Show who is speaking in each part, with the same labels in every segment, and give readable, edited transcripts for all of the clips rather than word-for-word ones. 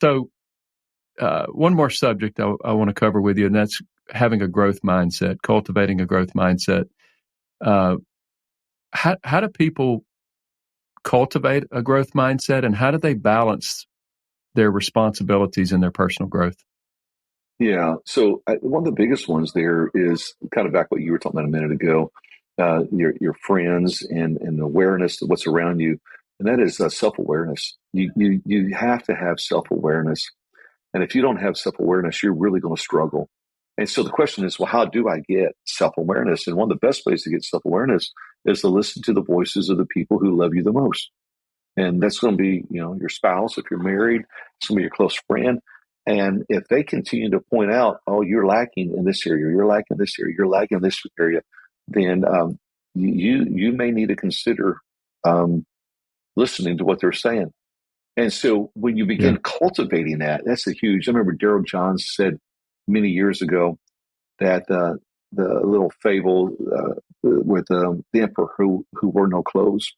Speaker 1: So one more subject I want to cover with you, and that's having a growth mindset, cultivating a growth mindset. How do people cultivate a growth mindset, and how do they balance their responsibilities and their personal growth?
Speaker 2: Yeah. So one of the biggest ones there is kind of back what you were talking about a minute ago, your friends and awareness of what's around you. And that is self-awareness. You have to have self-awareness. And if you don't have self-awareness, you're really going to struggle. And so the question is, well, how do I get self-awareness? And one of the best ways to get self-awareness is to listen to the voices of the people who love you the most. And that's going to be, your spouse, if you're married, some of your close friend. And if they continue to point out, oh, you're lacking in this area, you're lacking in this area, you're lacking in this area, then you may need to consider listening to what they're saying. And so when you begin cultivating that, that's a huge. I remember Daryl Johns said many years ago that the little fable with the emperor who wore no clothes.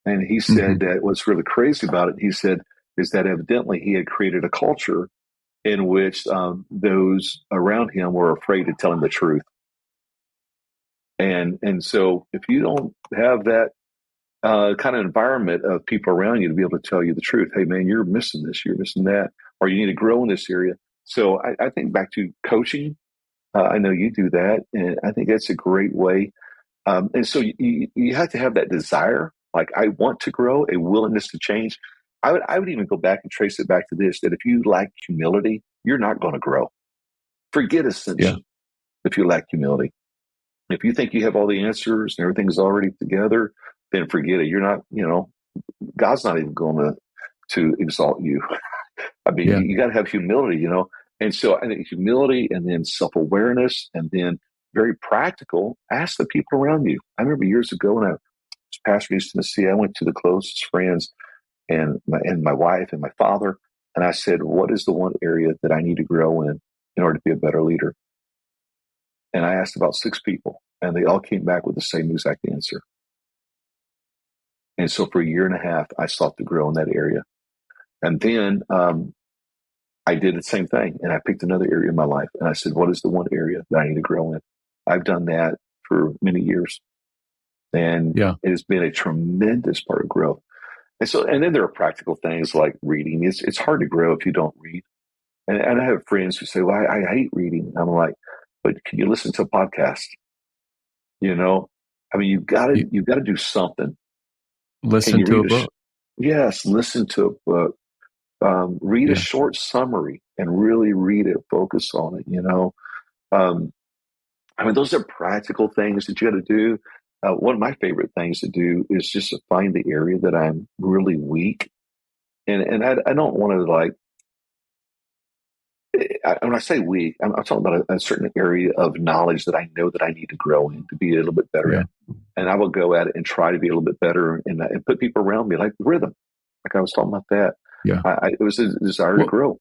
Speaker 2: And he said that what's really crazy about it, he said, is that evidently he had created a culture in which those around him were afraid to tell him the truth. And so if you don't have that kind of environment of people around you to be able to tell you the truth, hey, man, you're missing this, you're missing that, or you need to grow in this area. So I think back to coaching. I know you do that, and I think that's a great way. And so you have to have that desire, like I want to grow, a willingness to change. I would even go back and trace it back to this, that if you lack humility, you're not going to grow. Forget ascension if you lack humility. If you think you have all the answers and everything's already together, then forget it. You're not, God's not even going to exalt you. I mean, you got to have humility, And so I think humility and then self-awareness and then very practical, ask the people around you. I remember years ago when I was pastoring in East Tennessee, I went to the closest friends and my wife and my father, and I said, what is the one area that I need to grow in order to be a better leader? And I asked about 6 people, and they all came back with the same exact answer. And so for a year and a half, I sought to grow in that area. And then I did the same thing, and I picked another area in my life, and I said, what is the one area that I need to grow in? I've done that for many years, and it has been a tremendous part of growth. And then there are practical things like reading. It's hard to grow if you don't read. And I have friends who say, well, I hate reading. I'm like, but can you listen to a podcast? I mean, you've got to do something.
Speaker 1: Listen to a book.
Speaker 2: Yes, listen to a book. Read a short summary and really read it, focus on it, I mean, those are practical things that you got to do. One of my favorite things to do is just to find the area that I'm really weak. And I don't want to when I say weak, I'm talking about a certain area of knowledge that I know that I need to grow in to be a little bit better at. And I will go at it and try to be a little bit better and put people around me like rhythm, like I was talking about that. It was a desire to grow.